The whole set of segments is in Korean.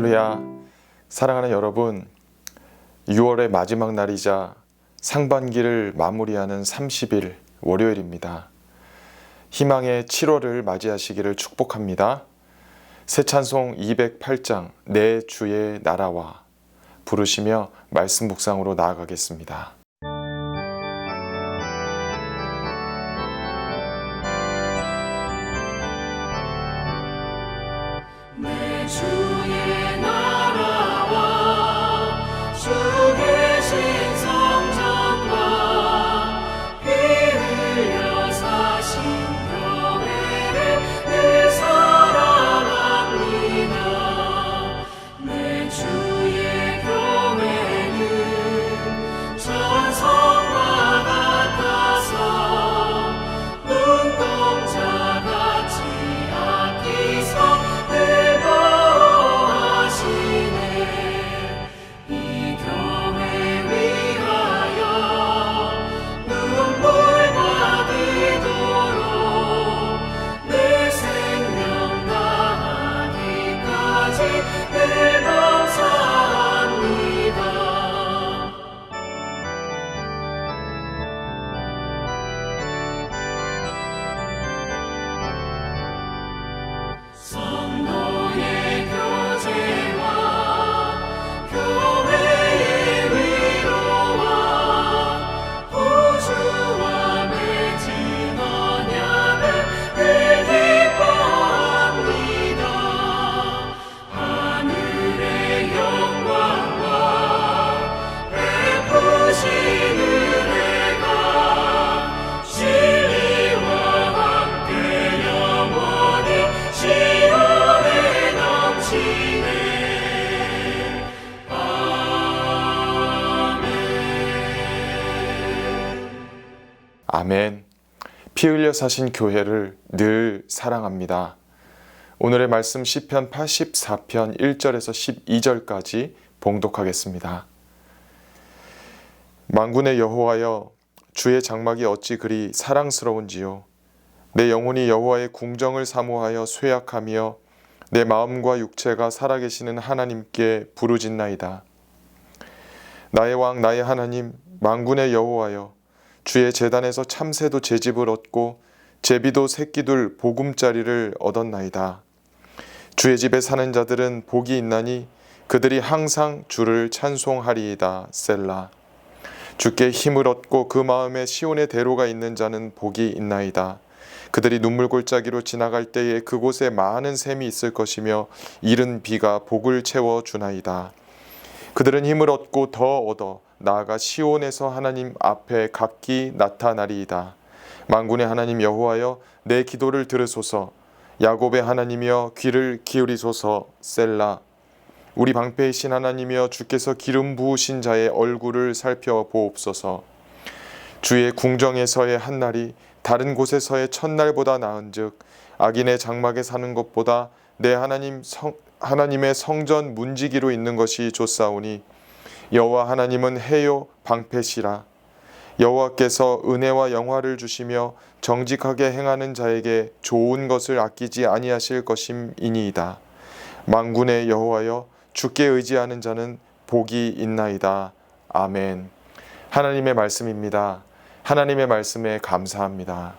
할렐루야. 사랑하는 여러분, 6월의 마지막 날이자 상반기를 마무리하는 30일 월요일입니다. 희망의 7월을 맞이하시기를 축복합니다. 새 찬송 208장 내 주의 나라와 부르시며 말씀 묵상으로 나아가겠습니다. 내 주의 나라와 주 계신 성전과 피 흘려 사신 교회를 늘 사랑합니다. 내 주의 교회는 전성과 같아서 눈동자같이 아끼사 성도의 교제와 교회의 위로와 구주와 맺은 언약을 늘 기뻐합니다. 하늘의 영광과 베푸신 은혜가 진리와 함께 영원히 시온에 넘치네. 아멘. 피 흘려 사신 교회를 늘 사랑합니다. 오늘의 말씀 시편 84편 1절에서 12절까지 봉독하겠습니다. 만군의 여호와여, 주의 장막이 어찌 그리 사랑스러운지요. 내 영혼이 여호와의 궁정을 사모하여 쇠약하며 내 마음과 육체가 살아계시는 하나님께 부르짖나이다. 나의 왕 나의 하나님 만군의 여호와여, 주의 제단에서 참새도 제집을 얻고 제비도 새끼둘 보금자리를 얻었나이다. 주의 집에 사는 자들은 복이 있나니 그들이 항상 주를 찬송하리이다. 셀라. 주께 힘을 얻고 그 마음에 시온의 대로가 있는 자는 복이 있나이다. 그들이 눈물 골짜기로 지나갈 때에 그곳에 많은 샘이 있을 것이며 이른 비가 복을 채워주나이다. 그들은 힘을 얻고 더 얻어 나아가 시온에서 하나님 앞에 각기 나타나리이다. 만군의 하나님 여호와여, 내 기도를 들으소서. 야곱의 하나님이여, 귀를 기울이소서. 셀라. 우리 방패이신 하나님이여, 주께서 기름 부으신 자의 얼굴을 살펴보옵소서. 주의 궁정에서의 한날이 다른 곳에서의 첫날보다 나은즉 악인의 장막에 사는 것보다 내 하나님의 성전 문지기로 있는 것이 좋사오니 여호와 하나님은 해요 방패시라. 여호와께서 은혜와 영화를 주시며 정직하게 행하는 자에게 좋은 것을 아끼지 아니하실 것임이니이다. 만군의 여호와여, 주께 의지하는 자는 복이 있나이다. 아멘. 하나님의 말씀입니다. 하나님의 말씀에 감사합니다.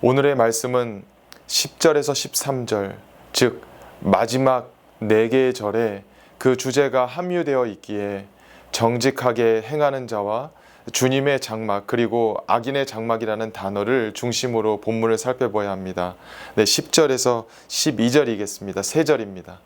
오늘의 말씀은 10절에서 13절, 즉 마지막 4개의 절에 그 주제가 함유되어 있기에 정직하게 행하는 자와 주님의 장막 그리고 악인의 장막이라는 단어를 중심으로 본문을 살펴봐야 합니다. 10절에서 12절이겠습니다. 3절입니다.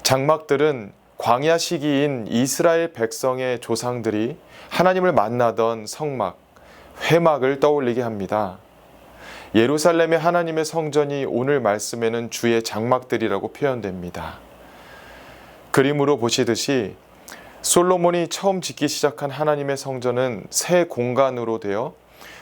장막들은 광야 시기인 이스라엘 백성의 조상들이 하나님을 만나던 성막, 회막을 떠올리게 합니다. 예루살렘의 하나님의 성전이 오늘 말씀에는 주의 장막들이라고 표현됩니다. 그림으로 보시듯이 솔로몬이 처음 짓기 시작한 하나님의 성전은 새 공간으로 되어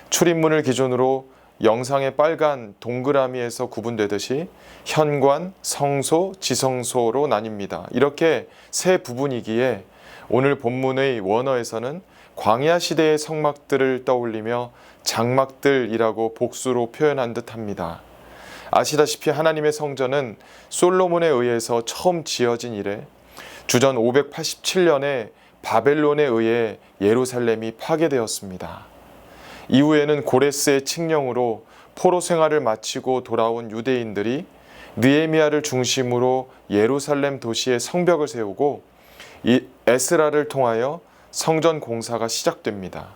출입문을 기준으로 영상의 빨간 동그라미에서 구분되듯이 현관, 성소, 지성소로 나뉩니다. 이렇게 세 부분이기에 오늘 본문의 원어에서는 광야 시대의 성막들을 떠올리며 장막들이라고 복수로 표현한 듯합니다. 아시다시피 하나님의 성전은 솔로몬에 의해서 처음 지어진 이래 주전 587년에 바벨론에 의해 예루살렘이 파괴되었습니다. 이후에는 고레스의 칙령으로 포로 생활을 마치고 돌아온 유대인들이 느헤미야를 중심으로 예루살렘 도시에 성벽을 세우고 이 에스라를 통하여 성전 공사가 시작됩니다.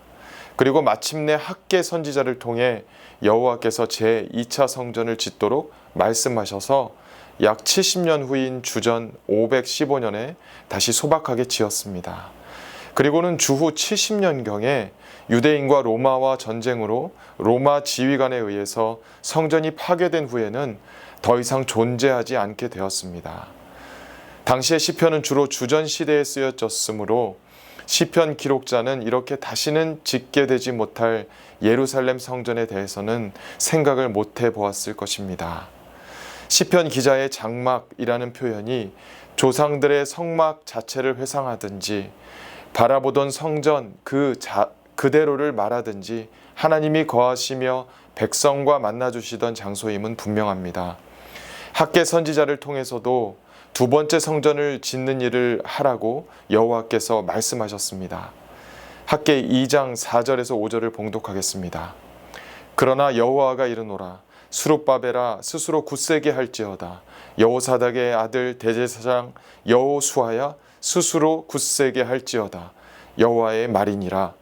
그리고 마침내 학개 선지자를 통해 여호와께서 제2차 성전을 짓도록 말씀하셔서 약 70년 후인 주전 515년에 다시 소박하게 지었습니다. 그리고는 주후 70년경에 유대인과 로마와 전쟁으로 로마 지휘관에 의해서 성전이 파괴된 후에는 더 이상 존재하지 않게 되었습니다. 당시의 시편은 주로 주전 시대에 쓰여졌으므로 시편 기록자는 이렇게 다시는 짓게 되지 못할 예루살렘 성전에 대해서는 생각을 못해 보았을 것입니다. 시편 기자의 장막이라는 표현이 조상들의 성막 자체를 회상하든지 바라보던 성전 그대로를 말하든지 하나님이 거하시며 백성과 만나주시던 장소임은 분명합니다. 학개 선지자를 통해서도 두 번째 성전을 짓는 일을 하라고 여호와께서 말씀하셨습니다. 학개 2장 4절에서 5절을 봉독하겠습니다. 그러나 여호와가 이르노라 스룹바벨아 스스로 굳세게 할지어다 여호사닥의 아들 대제사장 여호수아야 스스로 굳세게 할지어다 여호와의 말이니라.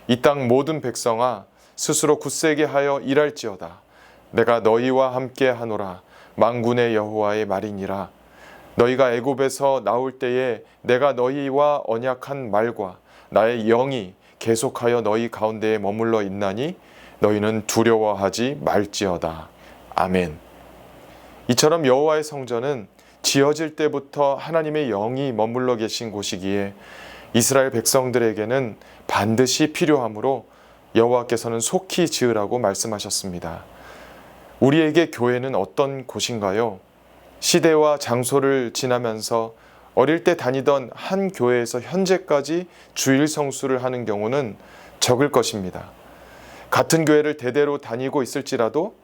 이 땅 모든 백성아 스스로 굳세게 하여 일할지어다 내가 너희와 함께 하노라 만군의 여호와의 말이니라. 너희가 애굽에서 나올 때에 내가 너희와 언약한 말과 나의 영이 계속하여 너희 가운데에 머물러 있나니 너희는 두려워하지 말지어다. 아멘. 이처럼 여호와의 성전은 지어질 때부터 하나님의 영이 머물러 계신 곳이기에 이스라엘 백성들에게는 반드시 필요하므로 여호와께서는 속히 지으라고 말씀하셨습니다. 우리에게 교회는 어떤 곳인가요? 시대와 장소를 지나면서 어릴 때 다니던 한 교회에서 현재까지 주일 성수를 하는 경우는 적을 것입니다. 같은 교회를 대대로 다니고 있을지라도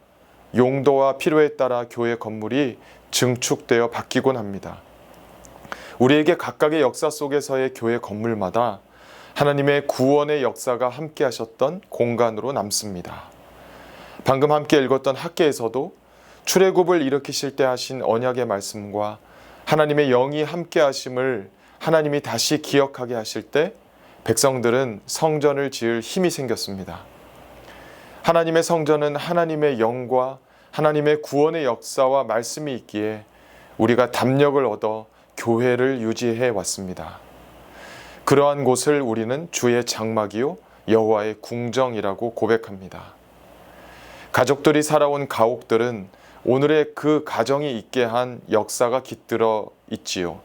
용도와 필요에 따라 교회 건물이 증축되어 바뀌곤 합니다. 우리에게 각각의 역사 속에서의 교회 건물마다 하나님의 구원의 역사가 함께 하셨던 공간으로 남습니다. 방금 함께 읽었던 학개에서도 출애굽을 일으키실 때 하신 언약의 말씀과 하나님의 영이 함께 하심을 하나님이 다시 기억하게 하실 때 백성들은 성전을 지을 힘이 생겼습니다. 하나님의 성전은 하나님의 영과 하나님의 구원의 역사와 말씀이 있기에 우리가 담력을 얻어 교회를 유지해 왔습니다. 그러한 곳을 우리는 주의 장막이요 여호와의 궁정이라고 고백합니다. 가족들이 살아온 가옥들은 오늘의 그 가정이 있게 한 역사가 깃들어 있지요.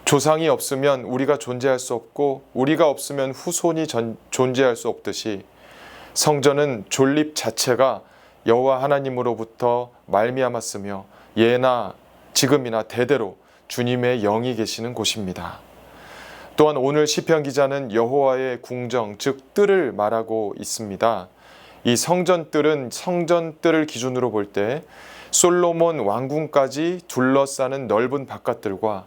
조상이 없으면 우리가 존재할 수 없고 우리가 없으면 후손이 존재할 수 없듯이 성전은 존립 자체가 여호와 하나님으로부터 말미암았으며 예나 지금이나 대대로 주님의 영이 계시는 곳입니다. 또한 오늘 시편 기자는 여호와의 궁정 즉 뜰을 말하고 있습니다. 이 성전뜰은 성전뜰을 기준으로 볼 때 솔로몬 왕궁까지 둘러싸는 넓은 바깥들과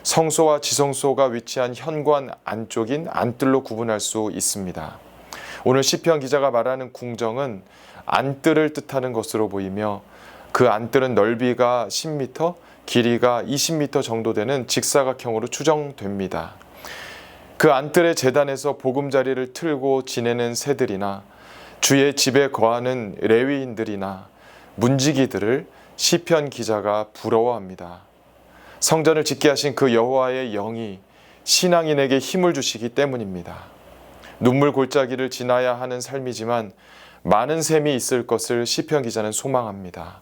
성소와 지성소가 위치한 현관 안쪽인 안뜰로 구분할 수 있습니다. 오늘 시편 기자가 말하는 궁정은 안뜰을 뜻하는 것으로 보이며 그 안뜰은 넓이가 10m, 길이가 20m 정도 되는 직사각형으로 추정됩니다. 그 안뜰의 제단에서 보금자리를 틀고 지내는 새들이나 주의 집에 거하는 레위인들이나 문지기들을 시편 기자가 부러워합니다. 성전을 짓게 하신 그 여호와의 영이 신앙인에게 힘을 주시기 때문입니다. 눈물 골짜기를 지나야 하는 삶이지만 많은 샘이 있을 것을 시편 기자는 소망합니다.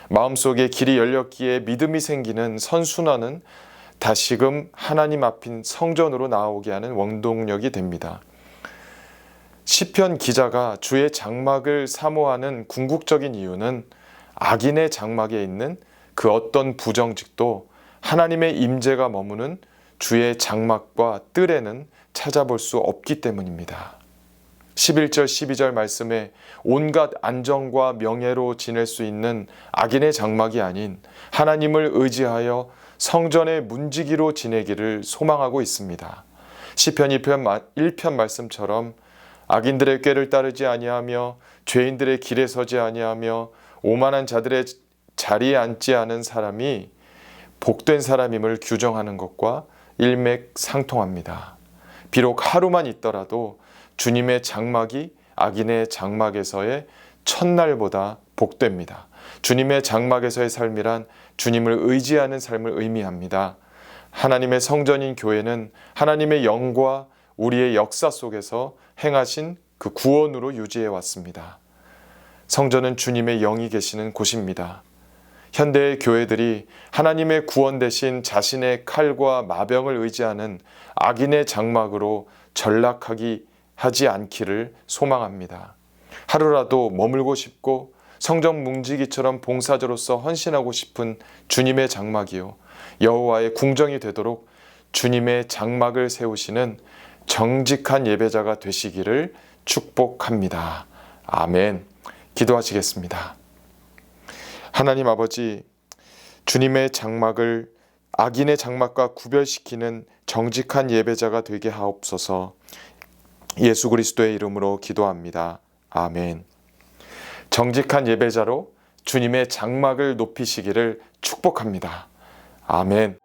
마음속에 길이 열렸기에 믿음이 생기는 선순환은 다시금 하나님 앞인 성전으로 나오게 하는 원동력이 됩니다. 시편 기자가 주의 장막을 사모하는 궁극적인 이유는 악인의 장막에 있는 그 어떤 부정직도 하나님의 임재가 머무는 주의 장막과 뜰에는 찾아볼 수 없기 때문입니다. 11절 12절 말씀에 온갖 안정과 명예로 지낼 수 있는 악인의 장막이 아닌 하나님을 의지하여 성전의 문지기로 지내기를 소망하고 있습니다. 시편 1편 말씀처럼 악인들의 꾀를 따르지 아니하며 죄인들의 길에 서지 아니하며 오만한 자들의 자리에 앉지 않은 사람이 복된 사람임을 규정하는 것과 일맥상통합니다. 비록 하루만 있더라도 주님의 장막이 악인의 장막에서의 첫날보다 복됩니다. 주님의 장막에서의 삶이란 주님을 의지하는 삶을 의미합니다. 하나님의 성전인 교회는 하나님의 영과 우리의 역사 속에서 행하신 그 구원으로 유지해 왔습니다. 성전은 주님의 영이 계시는 곳입니다. 현대의 교회들이 하나님의 구원 대신 자신의 칼과 마병을 의지하는 악인의 장막으로 전락하지 않기를 소망합니다. 하루라도 머물고 싶고 성전 문지기처럼 봉사자로서 헌신하고 싶은 주님의 장막이요 여호와의 궁정이 되도록 주님의 장막을 세우시는 정직한 예배자가 되시기를 축복합니다. 아멘. 기도하시겠습니다. 하나님 아버지, 주님의 장막을 악인의 장막과 구별시키는 정직한 예배자가 되게 하옵소서. 예수 그리스도의 이름으로 기도합니다. 아멘. 정직한 예배자로 주님의 장막을 높이시기를 축복합니다. 아멘.